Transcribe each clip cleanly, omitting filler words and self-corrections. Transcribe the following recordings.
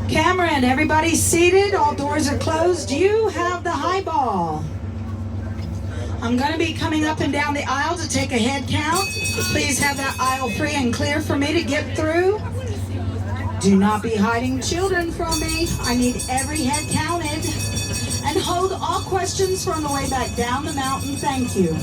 Cameron, everybody seated, all doors are closed. You have the highball. I'm going to be coming up and down the aisle to take a head count. Please have that aisle free and clear for me to get through. Do not be hiding children from me. I need every head counted. And hold all questions from the way back down the mountain. Thank you.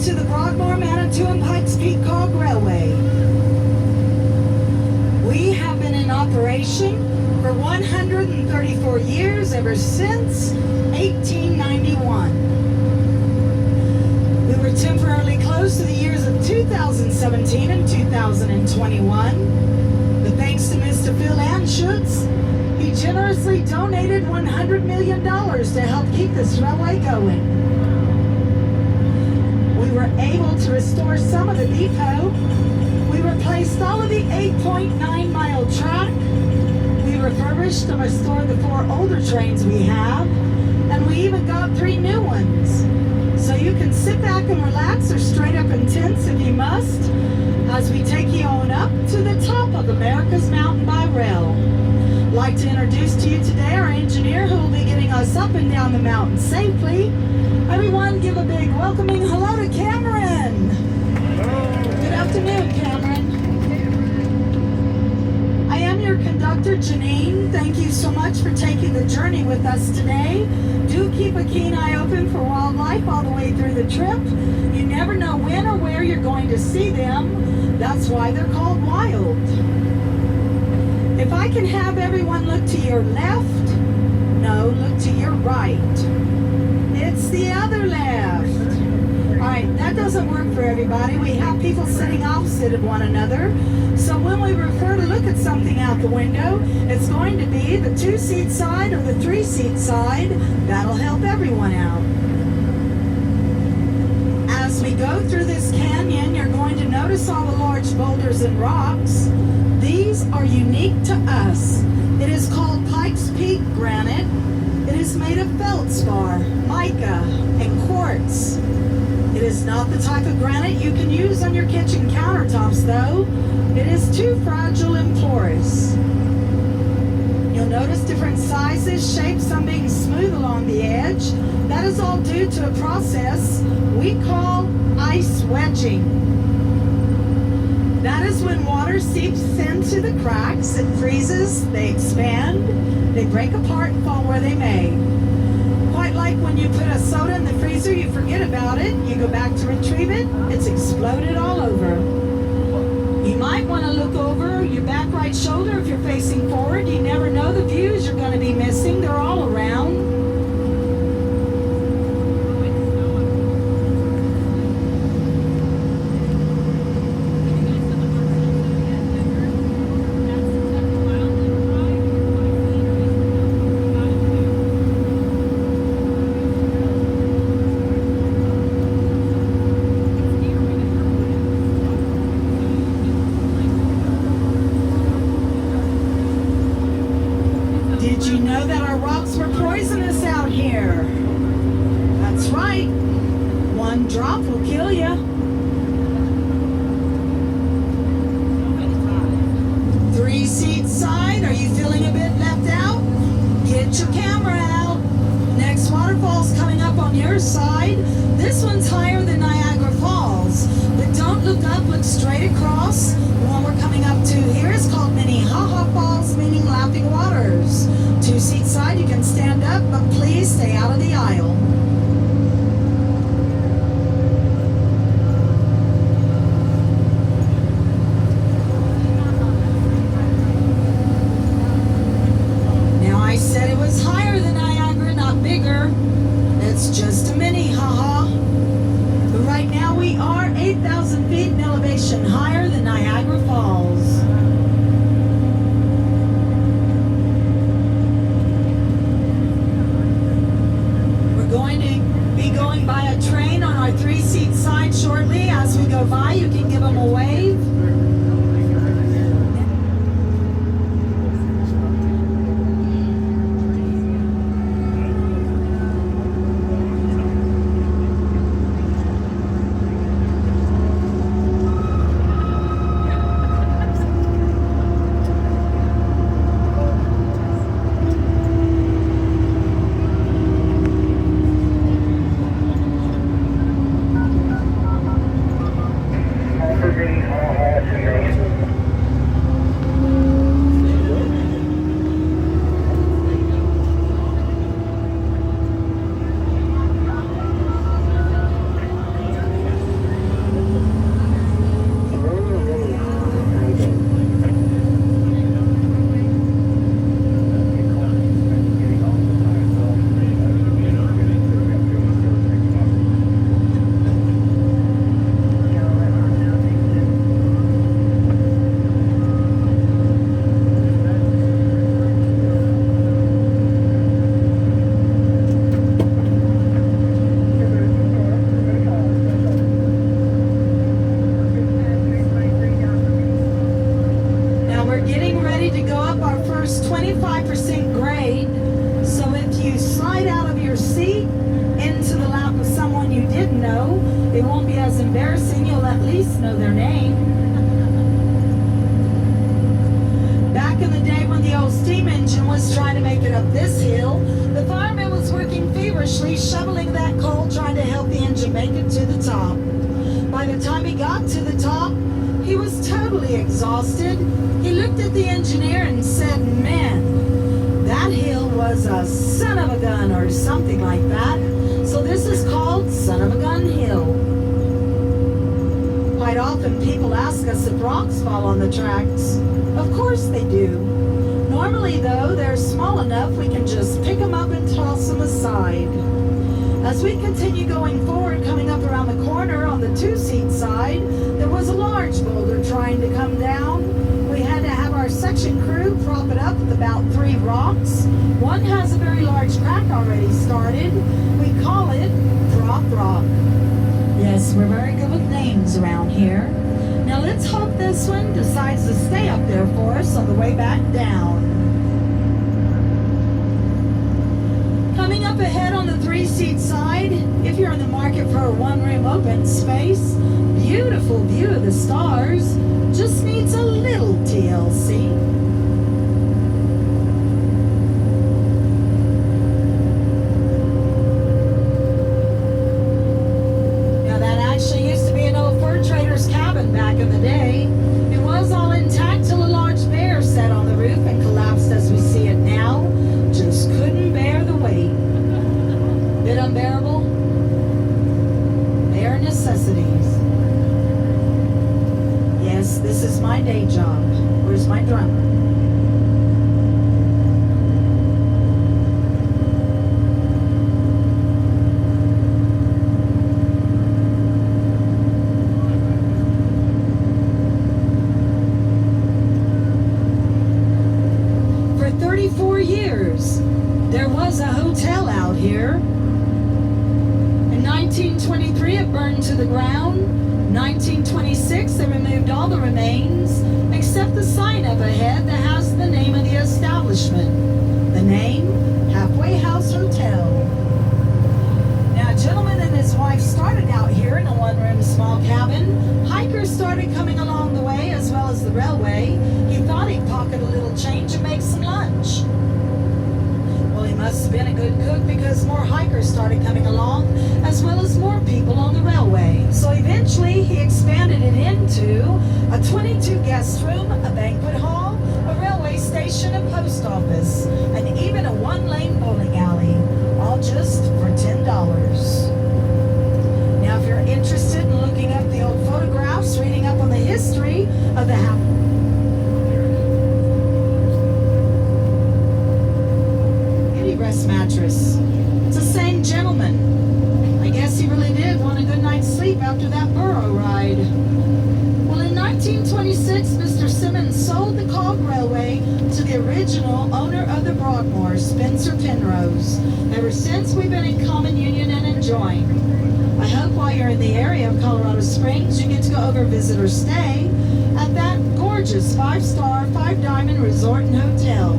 To the Broadmoor Manitou and Pikes Railway. We have been in operation for 134 years, ever since 1891. We were temporarily closed to the years of 2017 and 2021, but thanks to Mr. Phil Anschutz, he generously donated $100 million to help keep this railway going. We were able to restore some of the depot. We replaced all of the 8.9-mile track. We refurbished and restored the 4 older trains we have, and we even got 3 new ones. So you can sit back and relax or straight up in tents if you must, as we take you on up to the top of America's mountain by rail. I'd like to introduce to you today our engineer who will be getting us up and down the mountain safely. Everyone give a big welcoming hello to Cameron. Hello. Good afternoon, Cameron. I am your conductor, Janine. Thank you so much for taking the journey with us today. Do keep a keen eye open for wildlife all the way through the trip. You never know when or where you're going to see them. That's why they're called wild. If I can have everyone look to your left, no, look to your right. It's the other left. All right, that doesn't work for everybody. We have people sitting opposite of one another. So when we refer to look at something out the window, it's going to be the 2-seat side or the 3-seat side. That'll help everyone out. As we go through this canyon, you're going to notice all the large boulders and rocks. These are unique to us. It is called Pikes Peak granite. It is made of feldspar, mica, and quartz. It is not the type of granite you can use on your kitchen countertops, though. It is too fragile and porous. You'll notice different sizes, shapes, some being smooth along the edge. That is all due to a process we call ice wedging. That is when water seeps into the cracks, it freezes, they expand, they break apart and fall where they may. Quite like when you put a soda in the freezer, you forget about it, you go back to retrieve it, it's exploded all over. You might want to look over your back right shoulder if you're facing forward. You never know the views you're going to be missing, they're all around. look up, look straight across. The one we're coming up to here is called Minnehaha Falls, meaning laughing waters. 2-seat side, you can stand up, but please stay out of the aisle. Now I said it was higher than Niagara, not bigger. It's just a Minnehaha. But right now we are 8,000 feet in elevation higher than Niagara Falls. We're going to be going by a train on our 3-seat side shortly. As we go by, you can give them a wave. To go up our first 25% grade. So if you slide out of your seat into the lap of someone you didn't know, it won't be as embarrassing. You'll at least know their name. Back in the day when the old steam engine was trying to make it up this hill, the fireman was working feverishly, shoveling that coal, trying to help the engine make it to the top. By the time he got to the top, he was totally exhausted. He looked at the engineer and said, "Man, that hill was a son of a gun," or something like that. So this is called Son of a Gun Hill. Quite often people ask us if rocks fall on the tracks. Of course they do. Normally though, they're small enough we can just pick them up and toss them aside. As we continue going forward, coming up around the corner on the 2-seat side, there was a large boulder trying to come down. We had to have our section crew prop it up with about 3 rocks. One has a very large crack already started. We call it Drop Rock. Yes, we're very good with names around here. Now let's hope this one decides to stay up there for us on the way back down. Coming up ahead on the 3-seat side, if you're in the market for a 1-room open space, beautiful view of the stars, just needs a little TLC. Now that actually used to be an old fur trader's cabin back in the day. It was all intact till a large bear sat on the roof and collapsed as we see it now. Just couldn't bear the weight. Bit unbearable? Bare necessities. Yes, this is my day job. Where's my drummer? For 34 years, there was a hotel out here. In 1923, it burned to the ground. 1926, they removed all the remains except the sign up ahead that has the name of the establishment. The name, Halfway House Hotel. Now, a gentleman and his wife started out here in a 1-room small cabin. Hikers started coming along the way as well as the railway. He thought he'd pocket a little change and make some lunch. Well, he must have been a good cook because more hikers started coming along as well as more people on the railway. So eventually he expanded it in Manitou, a 22-guest room, a banquet hall, a railway station, a post office, and even a one-lane bowling alley, all just for $10. Now, if you're interested in looking up the old photographs, reading up on the history of the house, rest mattress. It's the same gentleman. I guess he really did want a good night's sleep after that burro ride. Well, in 1926, Mr. Simmons sold the cog railway to the original owner of the Broadmoor, Spencer Penrose. Ever since, we've been in common union and enjoying. I hope while you're in the area of Colorado Springs, you get to go over, visit, or stay at that gorgeous 5-star, 5-diamond resort and hotel.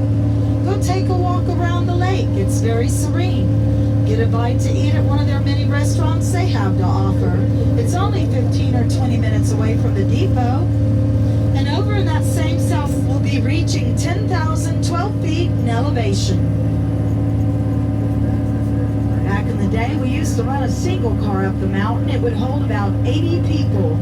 Go take a walk around the lake. It's very serene. Get a bite to eat at one of their many restaurants they have to offer. It's only 15 or 20 minutes away from the depot. And over in that same south, we'll be reaching 10,012 feet in elevation. Back in the day, we used to run a single car up the mountain. It would hold about 80 people.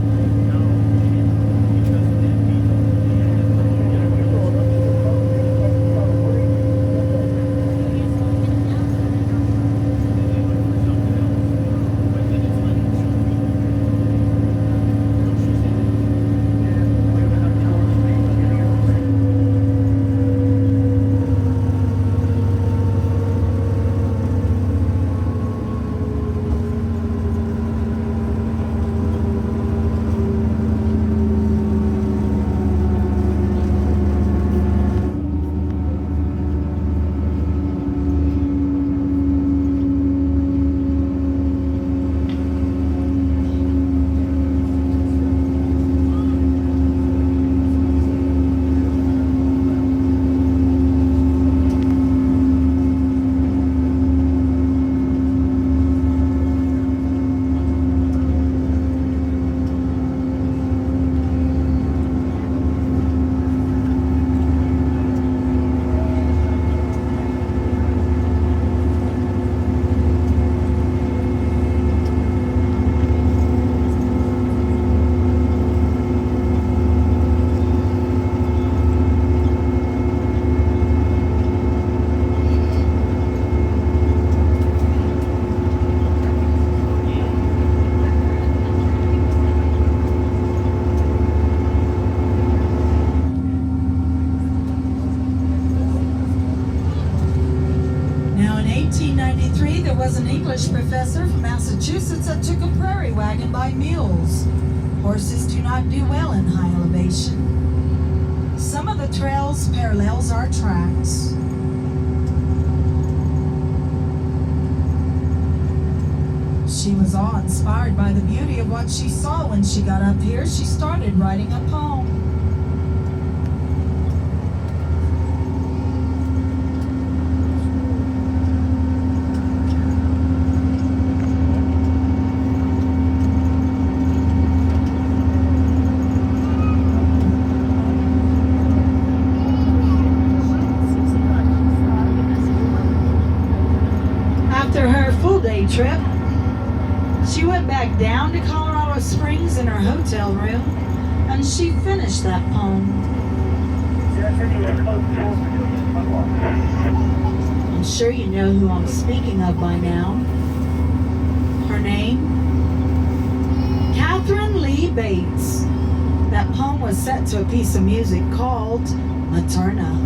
There was an English professor from Massachusetts that took a prairie wagon by mules. Horses do not do well in high elevation. Some of the trails parallels our tracks. She was awe-inspired by the beauty of what she saw when she got up here. She started writing a poem. After her full-day trip, she went back down to Colorado Springs in her hotel room, and she finished that poem. I'm sure you know who I'm speaking of by now. Her name? Catherine Lee Bates. That poem was set to a piece of music called Materna.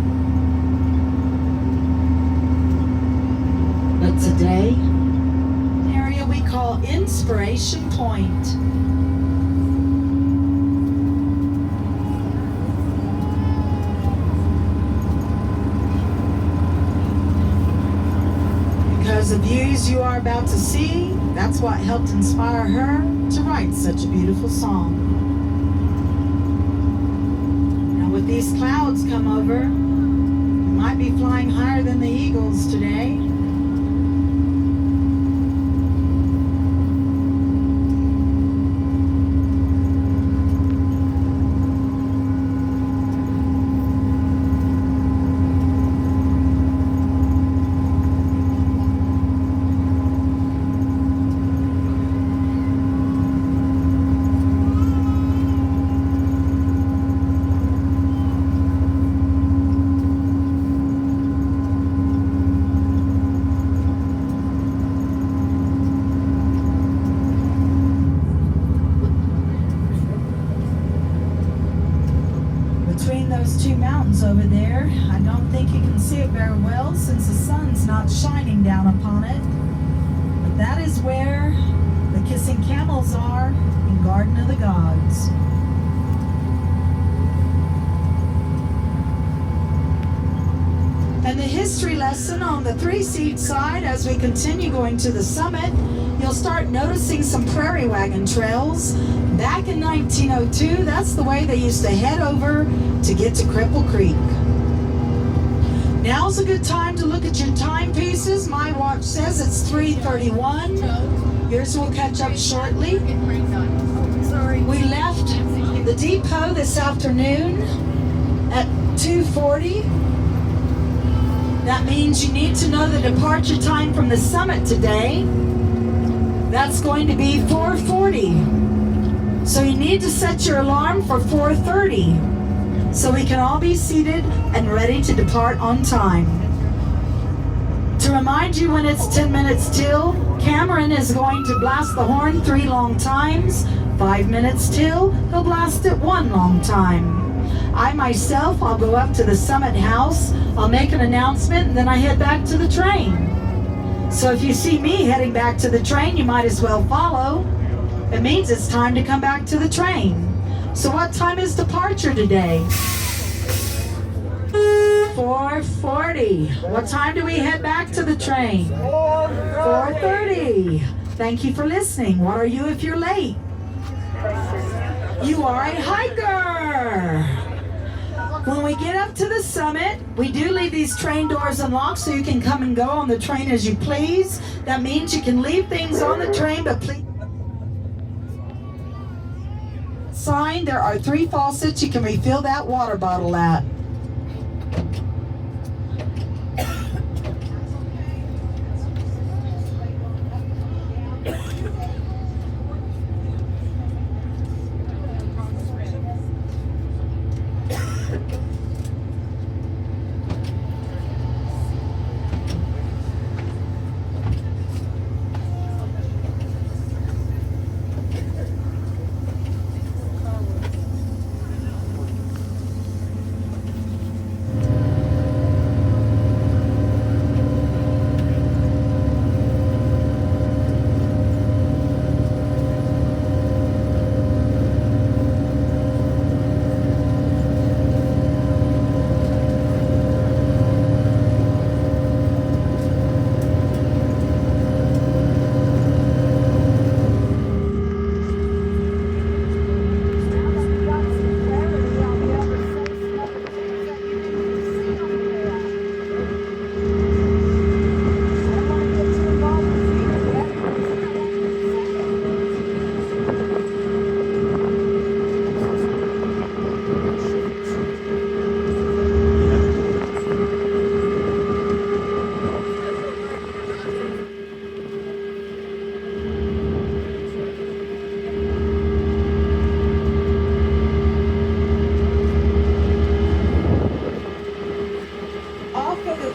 But today, an area we call Inspiration Point. Because the views you are about to see, that's what helped inspire her to write such a beautiful song. Now with these clouds come over, we might be flying higher than the eagles today. between those two mountains over there. I don't think you can see it very well since the sun's not shining down upon it. But that is where the kissing camels are in Garden of the Gods. And the history lesson on the three-seat side, as we continue going to the summit, you'll start noticing some prairie wagon trails. Back in 1902, that's the way they used to head over to get to Cripple Creek. Now's a good time to look at your timepieces. My watch says it's 3:31. Yours will catch up shortly. We left the depot this afternoon at 2:40. That means you need to know the departure time from the summit today. That's going to be 4:40. So you need to set your alarm for 4:30 so we can all be seated and ready to depart on time. To remind you when it's 10 minutes till, Cameron is going to blast the horn 3 long times. 5 minutes till, he'll blast it 1 long time. I myself, I'll go up to the summit house, I'll make an announcement, and then I head back to the train. So if you see me heading back to the train, you might as well follow. It means it's time to come back to the train. So what time is departure today? 4:40. What time do we head back to the train? 4:30. Thank you for listening. What are you if you're late? You are a hiker. When we get up to the summit, we do leave these train doors unlocked so you can come and go on the train as you please. That means you can leave things on the train, but please. Sign, there are 3 faucets you can refill that water bottle at.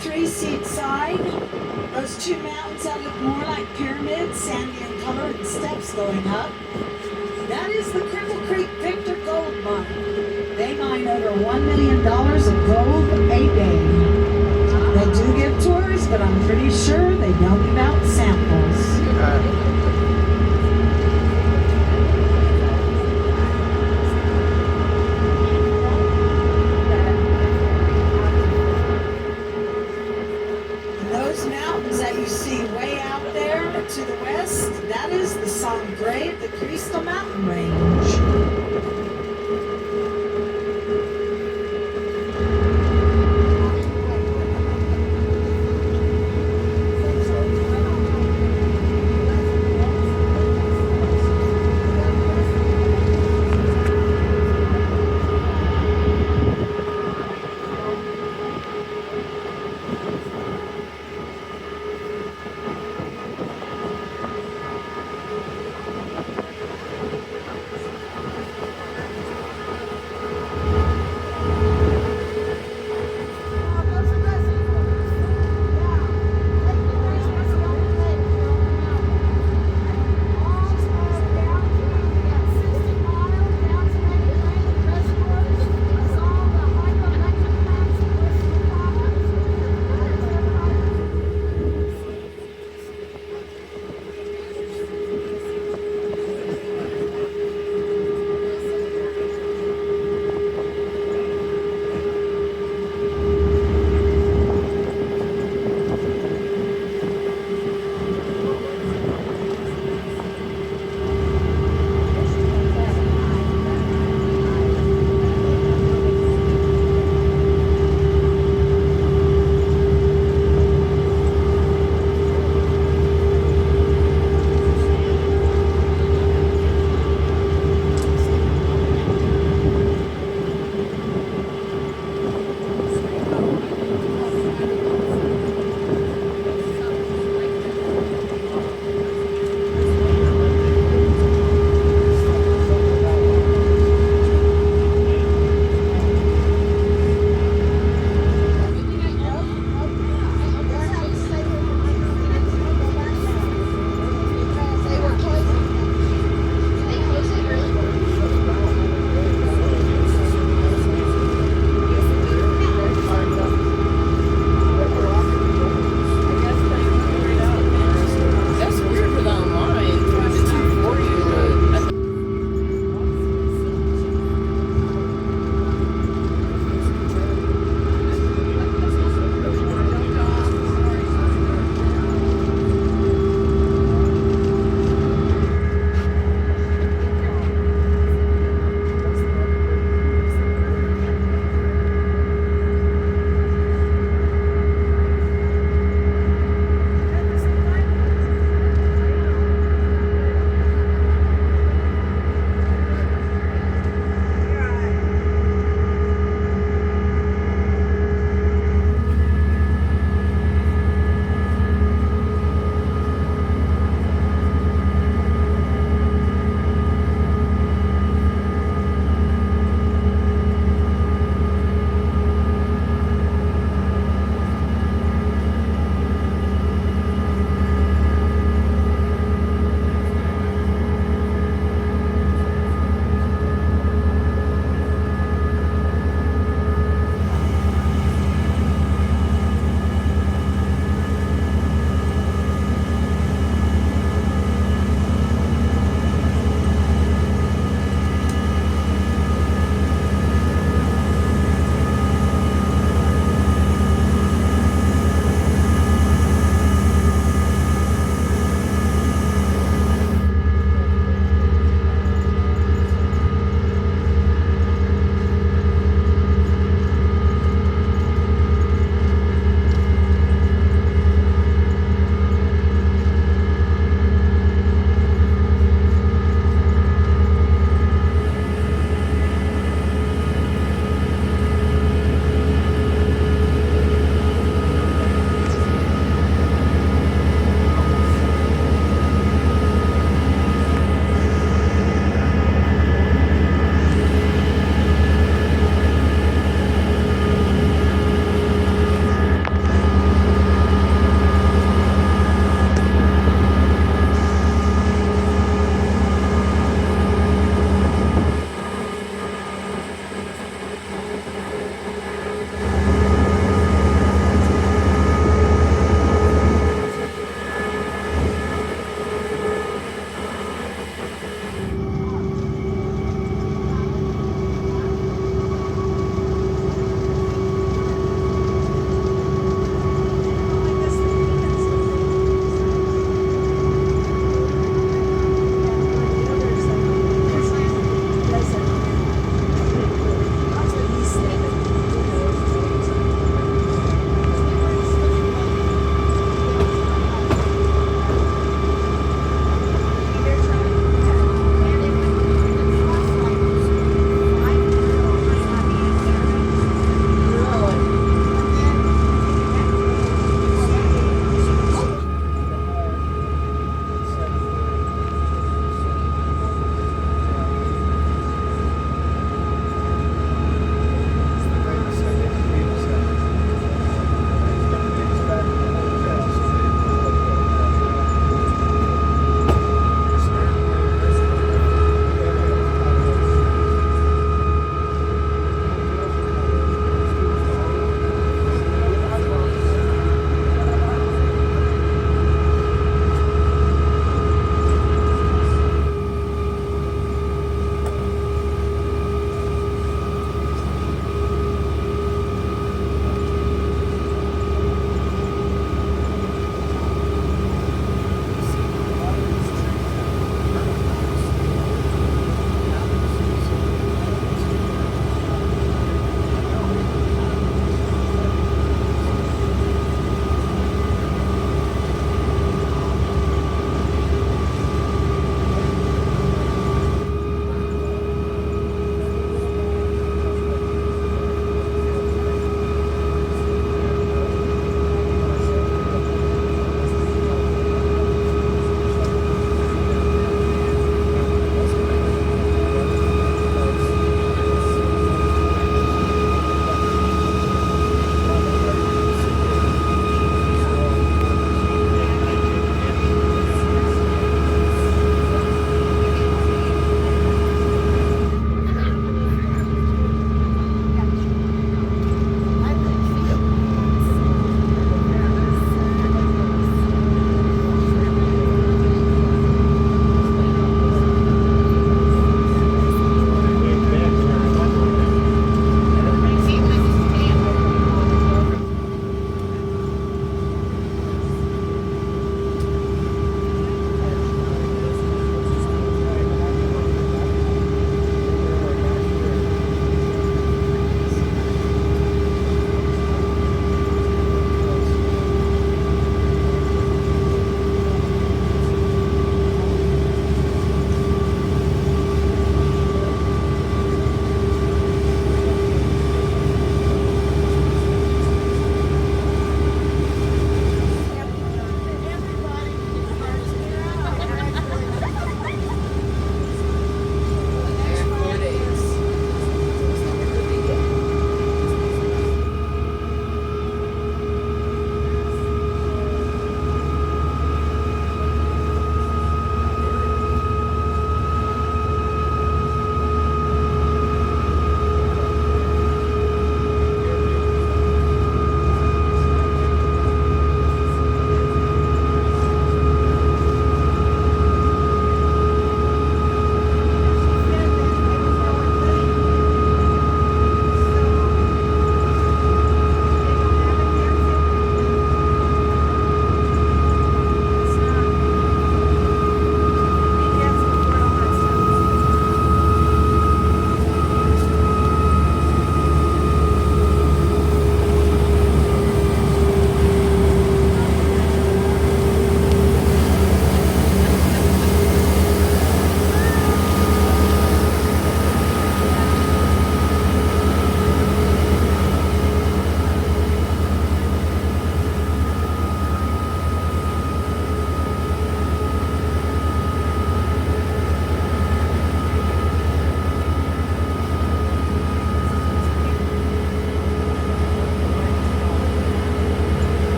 Three-seat side, those 2 mountains that look more like pyramids, sandy in color, and steps going up. That is the Cripple Creek Victor Gold Mine. They mine over $1 million of gold a day. They do give tours, but I'm pretty sure they don't give out samples. To the west, that is the Sangre of the Cristo Mountain Range.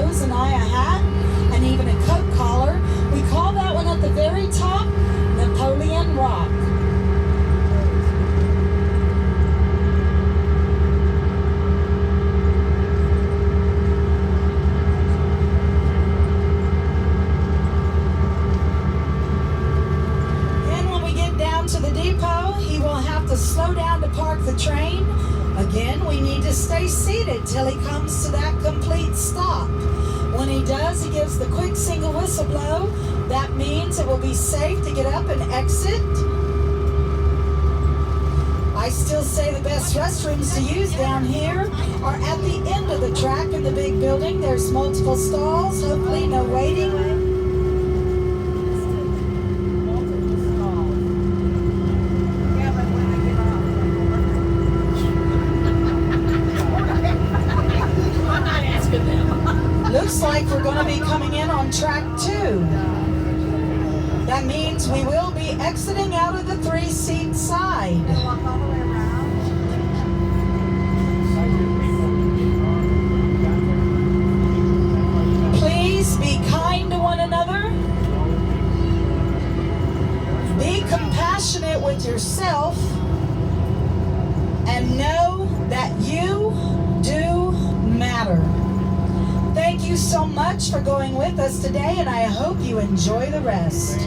clothes and I a hat and even a coat collar. We call that one at the very top Napoleon Rock. To the depot, he will have to slow down to park the train. Again, we need to stay seated till he comes to that complete stop. When he does, he gives the quick single whistle blow. That means it will be safe to get up and exit. I still say the best restrooms to use down here are at the end of the track in the big building. There's multiple stalls, hopefully no waiting. Looks like we're going to be coming in on track 2. That means we will be exiting out of the 3-seat side. Please be kind to one another. Be compassionate with yourself. And know that you do matter. Thank you so much for going with us today, and I hope you enjoy the rest.